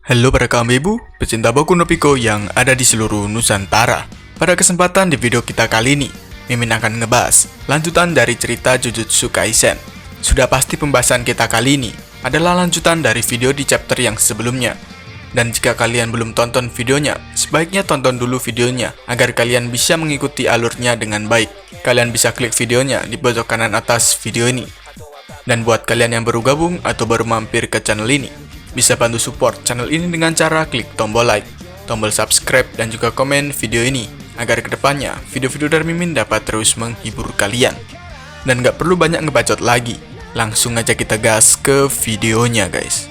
Halo para kaum ibu, pecinta Boku no Pico yang ada di seluruh Nusantara. Pada kesempatan di video kita kali ini, Mimin akan ngebahas lanjutan dari cerita Jujutsu Kaisen. Sudah pasti pembahasan kita kali ini adalah lanjutan dari video di chapter yang sebelumnya. Dan jika kalian belum tonton videonya, sebaiknya tonton dulu videonya agar kalian bisa mengikuti alurnya dengan baik. Kalian bisa klik videonya di pojok kanan atas video ini. Dan buat kalian yang baru gabung atau baru mampir ke channel ini, bisa bantu support channel ini dengan cara klik tombol like, tombol subscribe, dan juga komen video ini agar kedepannya video-video dari Mimin dapat terus menghibur kalian. Dan gak perlu banyak ngebacot lagi, langsung aja kita gas ke videonya guys.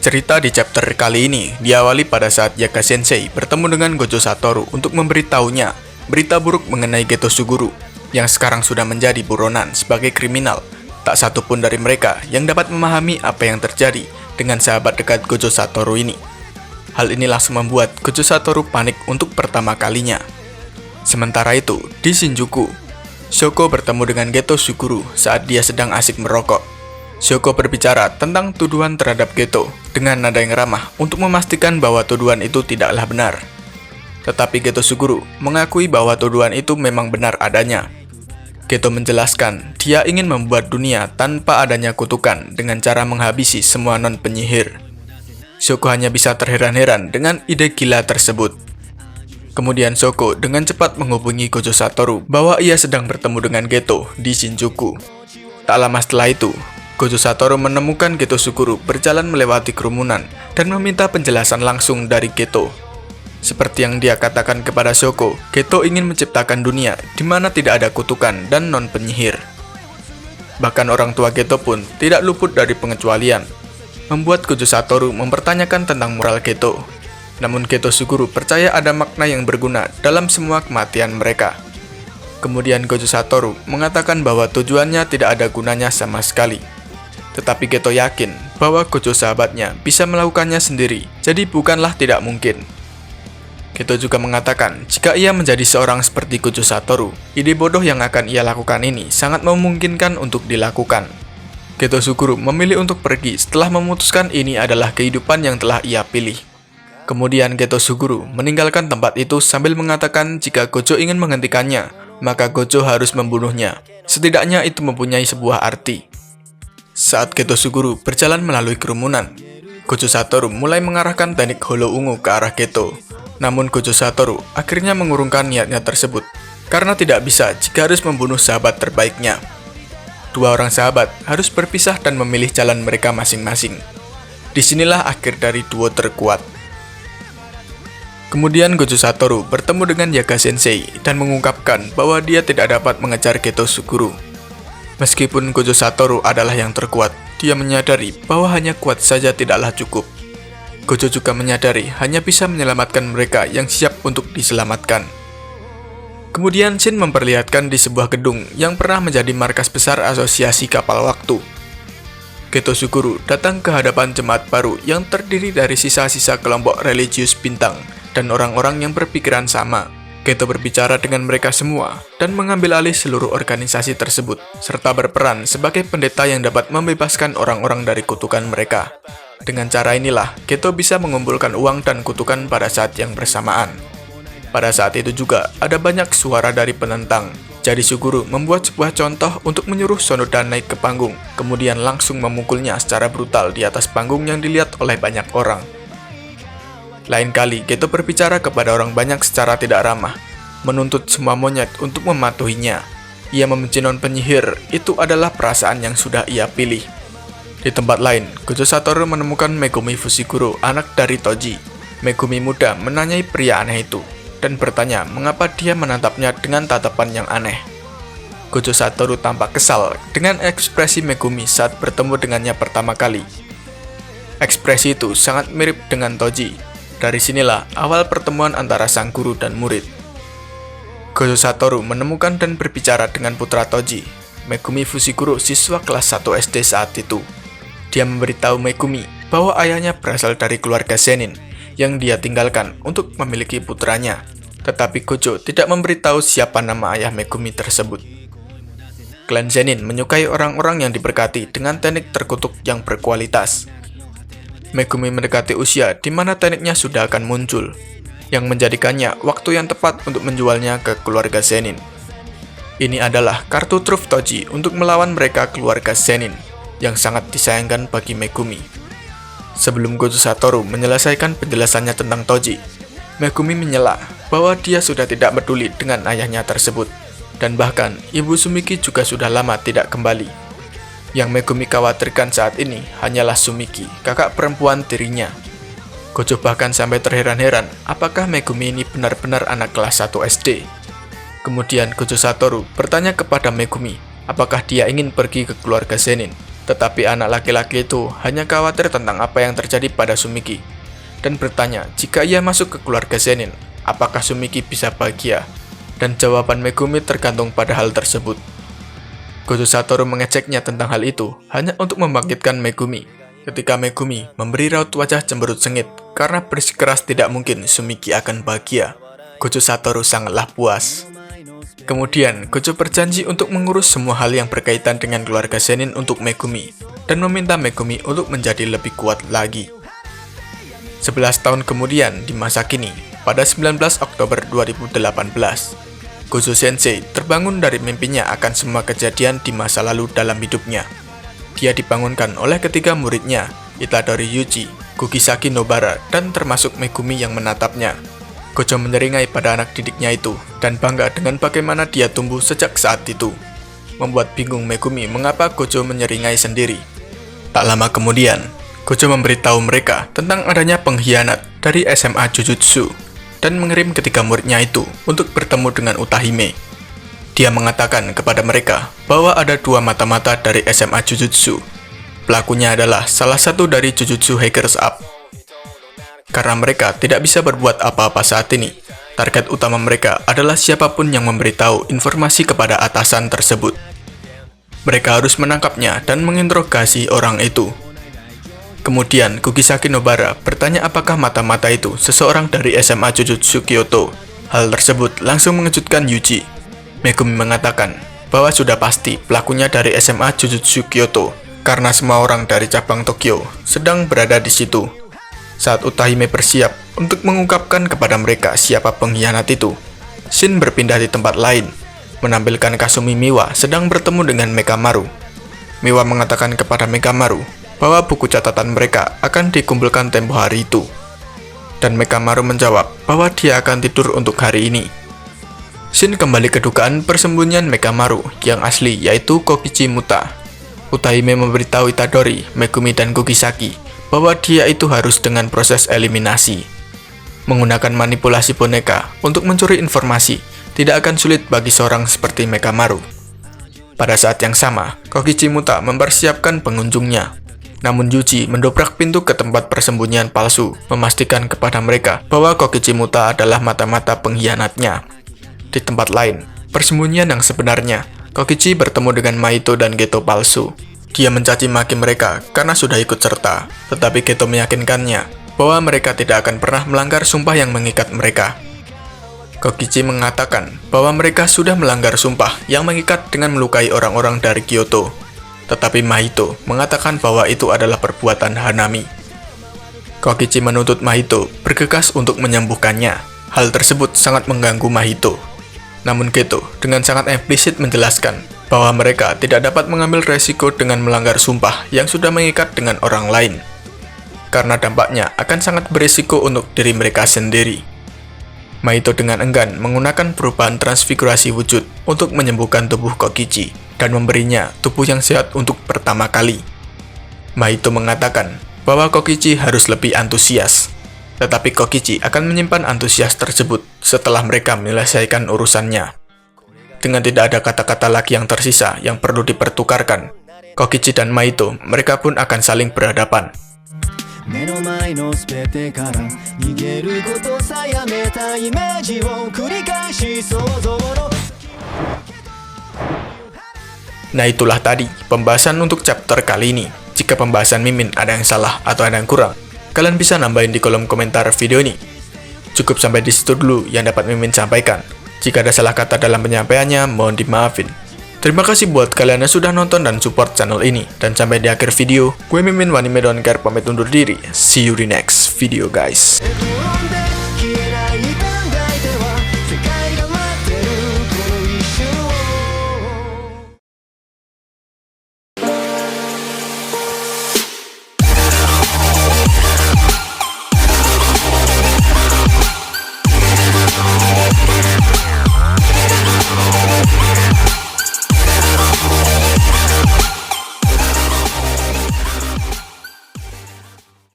Cerita di chapter kali ini diawali pada saat Yaga Sensei bertemu dengan Gojo Satoru untuk memberitahunya berita buruk mengenai Geto Suguru yang sekarang sudah menjadi buronan sebagai kriminal. Tak satu pun dari mereka yang dapat memahami apa yang terjadi dengan sahabat dekat Gojo Satoru ini. Hal ini langsung membuat Gojo Satoru panik untuk pertama kalinya. Sementara itu, di Shinjuku, Shoko bertemu dengan Geto Suguru saat dia sedang asik merokok. Shoko berbicara tentang tuduhan terhadap Geto dengan nada yang ramah untuk memastikan bahwa tuduhan itu tidaklah benar. Tetapi Geto Suguru mengakui bahwa tuduhan itu memang benar adanya. Geto menjelaskan dia ingin membuat dunia tanpa adanya kutukan dengan cara menghabisi semua non-penyihir. Shoko hanya bisa terheran-heran dengan ide gila tersebut. Kemudian Shoko dengan cepat menghubungi Gojo Satoru bahwa ia sedang bertemu dengan Geto di Shinjuku. Tak lama setelah itu, Gojo Satoru menemukan Geto Suguru berjalan melewati kerumunan dan meminta penjelasan langsung dari Geto. Seperti yang dia katakan kepada Shoko, Geto ingin menciptakan dunia di mana tidak ada kutukan dan non-penyihir. Bahkan orang tua Geto pun tidak luput dari pengecualian, membuat Gojo Satoru mempertanyakan tentang moral Geto. Namun Geto Suguru percaya ada makna yang berguna dalam semua kematian mereka. Kemudian Gojo Satoru mengatakan bahwa tujuannya tidak ada gunanya sama sekali. Tetapi Geto yakin bahwa Gojo sahabatnya bisa melakukannya sendiri, jadi bukanlah tidak mungkin. Geto juga mengatakan jika ia menjadi seorang seperti Gojo Satoru, ide bodoh yang akan ia lakukan ini sangat memungkinkan untuk dilakukan. Geto Suguru memilih untuk pergi setelah memutuskan ini adalah kehidupan yang telah ia pilih. Kemudian Geto Suguru meninggalkan tempat itu sambil mengatakan jika Gojo ingin menghentikannya, maka Gojo harus membunuhnya. Setidaknya itu mempunyai sebuah arti. Saat Geto Suguru berjalan melalui kerumunan, Gojo Satoru mulai mengarahkan teknik holo ungu ke arah Geto. Namun Gojo Satoru akhirnya mengurungkan niatnya tersebut, karena tidak bisa jika harus membunuh sahabat terbaiknya. Dua orang sahabat harus berpisah dan memilih jalan mereka masing-masing. Disinilah akhir dari duo terkuat. Kemudian Gojo Satoru bertemu dengan Yaga Sensei dan mengungkapkan bahwa dia tidak dapat mengejar Geto Suguru. Meskipun Gojo Satoru adalah yang terkuat, dia menyadari bahwa hanya kuat saja tidaklah cukup. Gojo juga menyadari hanya bisa menyelamatkan mereka yang siap untuk diselamatkan. Kemudian Shin memperlihatkan di sebuah gedung yang pernah menjadi markas besar asosiasi kapal waktu. Geto Suguru datang ke hadapan jemaat baru yang terdiri dari sisa-sisa kelompok religius bintang dan orang-orang yang berpikiran sama. Geto berbicara dengan mereka semua dan mengambil alih seluruh organisasi tersebut, serta berperan sebagai pendeta yang dapat membebaskan orang-orang dari kutukan mereka. Dengan cara inilah, Geto bisa mengumpulkan uang dan kutukan pada saat yang bersamaan. Pada saat itu juga, ada banyak suara dari penentang. Jadi Suguru membuat sebuah contoh untuk menyuruh Sonoda naik ke panggung, kemudian langsung memukulnya secara brutal di atas panggung yang dilihat oleh banyak orang. Lain kali, Geto berbicara kepada orang banyak secara tidak ramah, menuntut semua monyet untuk mematuhinya. Ia membenci non-penyihir, itu adalah perasaan yang sudah ia pilih. Di tempat lain, Gojo Satoru menemukan Megumi Fushiguro, anak dari Toji. Megumi muda menanyai pria aneh itu, dan bertanya mengapa dia menatapnya dengan tatapan yang aneh. Gojo Satoru tampak kesal dengan ekspresi Megumi saat bertemu dengannya pertama kali. Ekspresi itu sangat mirip dengan Toji. Dari sinilah awal pertemuan antara sang guru dan murid. Gojo Satoru menemukan dan berbicara dengan putra Toji, Megumi Fushiguro, siswa kelas 1 SD saat itu. Dia memberitahu Megumi bahwa ayahnya berasal dari keluarga Zenin yang dia tinggalkan untuk memiliki putranya. Tetapi Gojo tidak memberitahu siapa nama ayah Megumi tersebut. Klan Zenin menyukai orang-orang yang diberkati dengan teknik terkutuk yang berkualitas. Megumi mendekati usia di mana tekniknya sudah akan muncul, yang menjadikannya waktu yang tepat untuk menjualnya ke keluarga Zenin. Ini adalah kartu truf Toji untuk melawan mereka keluarga Zenin, yang sangat disayangkan bagi Megumi. Sebelum Gojo Satoru menyelesaikan penjelasannya tentang Toji, Megumi menyela bahwa dia sudah tidak peduli dengan ayahnya tersebut, dan bahkan ibu Sumiki juga sudah lama tidak kembali. Yang Megumi khawatirkan saat ini hanyalah Sumiki, kakak perempuan tirinya. Gojo bahkan sampai terheran-heran apakah Megumi ini benar-benar anak kelas 1 SD. Kemudian Gojo Satoru bertanya kepada Megumi apakah dia ingin pergi ke keluarga Zenin, tetapi anak laki-laki itu hanya khawatir tentang apa yang terjadi pada Sumiki, dan bertanya jika ia masuk ke keluarga Zenin, apakah Sumiki bisa bahagia, dan jawaban Megumi tergantung pada hal tersebut. Gojo Satoru mengeceknya tentang hal itu hanya untuk membangkitkan Megumi. Ketika Megumi memberi raut wajah cemberut sengit karena bersikeras tidak mungkin Sumiki akan bahagia, Gojo Satoru sangatlah puas. Kemudian Gojo berjanji untuk mengurus semua hal yang berkaitan dengan keluarga Zenin untuk Megumi, dan meminta Megumi untuk menjadi lebih kuat lagi. 11 tahun kemudian di masa kini, pada 19 Oktober 2018, Gojo Sensei terbangun dari mimpinya akan semua kejadian di masa lalu dalam hidupnya. Dia dibangunkan oleh ketiga muridnya, Itadori Yuji, Kugisaki Nobara, dan termasuk Megumi yang menatapnya. Gojo menyeringai pada anak didiknya itu, dan bangga dengan bagaimana dia tumbuh sejak saat itu. Membuat bingung Megumi mengapa Gojo menyeringai sendiri. Tak lama kemudian, Gojo memberitahu mereka tentang adanya pengkhianat dari SMA Jujutsu, dan mengirim ketiga muridnya itu untuk bertemu dengan Utahime. Dia mengatakan kepada mereka bahwa ada dua mata-mata dari SMA Jujutsu. Pelakunya adalah salah satu dari Jujutsu Hackers Up. Karena mereka tidak bisa berbuat apa-apa saat ini, target utama mereka adalah siapapun yang memberitahu informasi kepada atasan tersebut. Mereka harus menangkapnya dan menginterogasi orang itu. Kemudian Kugisaki Nobara bertanya apakah mata-mata itu seseorang dari SMA Jujutsu Kyoto. Hal tersebut langsung mengejutkan Yuji. Megumi mengatakan bahwa sudah pasti pelakunya dari SMA Jujutsu Kyoto, karena semua orang dari cabang Tokyo sedang berada di situ. Saat Utahime bersiap untuk mengungkapkan kepada mereka siapa pengkhianat itu, Shin berpindah di tempat lain, menampilkan Kasumi Miwa sedang bertemu dengan Mekamaru. Miwa mengatakan kepada Mekamaru bahwa buku catatan mereka akan dikumpulkan tempo hari itu. Dan Mekamaru menjawab bahwa dia akan tidur untuk hari ini. Shin kembali ke dugaan persembunyian Mekamaru yang asli, yaitu Kokichi Muta. Utahime memberitahu Itadori, Megumi, dan Kugisaki bahwa dia itu harus dengan proses eliminasi. Menggunakan manipulasi boneka untuk mencuri informasi tidak akan sulit bagi seorang seperti Mekamaru. Pada saat yang sama, Kokichi Muta mempersiapkan pengunjungnya. Namun Yuji mendobrak pintu ke tempat persembunyian palsu, memastikan kepada mereka bahwa Kokichi Muta adalah mata-mata pengkhianatnya. Di tempat lain, persembunyian yang sebenarnya, Kokichi bertemu dengan Maito dan Geto palsu. Dia mencaci maki mereka karena sudah ikut serta, tetapi Geto meyakinkannya bahwa mereka tidak akan pernah melanggar sumpah yang mengikat mereka. Kokichi mengatakan bahwa mereka sudah melanggar sumpah yang mengikat dengan melukai orang-orang dari Kyoto. Tetapi Maito mengatakan bahwa itu adalah perbuatan Hanami. Kokichi menuntut Maito bergegas untuk menyembuhkannya. Hal tersebut sangat mengganggu Maito. Namun Geto dengan sangat implisit menjelaskan bahwa mereka tidak dapat mengambil resiko dengan melanggar sumpah yang sudah mengikat dengan orang lain, karena dampaknya akan sangat berisiko untuk diri mereka sendiri. Maito dengan enggan menggunakan perubahan transfigurasi wujud untuk menyembuhkan tubuh Kokichi dan memberinya tubuh yang sehat untuk pertama kali. Maito mengatakan bahwa Kokichi harus lebih antusias, tetapi Kokichi akan menyimpan antusias tersebut setelah mereka menyelesaikan urusannya. Dengan tidak ada kata-kata lagi yang tersisa yang perlu dipertukarkan, Kokichi dan Maito mereka pun akan saling berhadapan. Nah, itulah tadi pembahasan untuk chapter kali ini. Jika pembahasan Mimin ada yang salah atau ada yang kurang, kalian bisa nambahin di kolom komentar video ini. Cukup sampai di situ dulu yang dapat Mimin sampaikan. Jika ada salah kata dalam penyampaiannya, mohon dimaafin. Terima kasih buat kalian yang sudah nonton dan support channel ini. Dan sampai di akhir video, gue Mimin Wanime Don't Care pamit undur diri. See you di next video guys.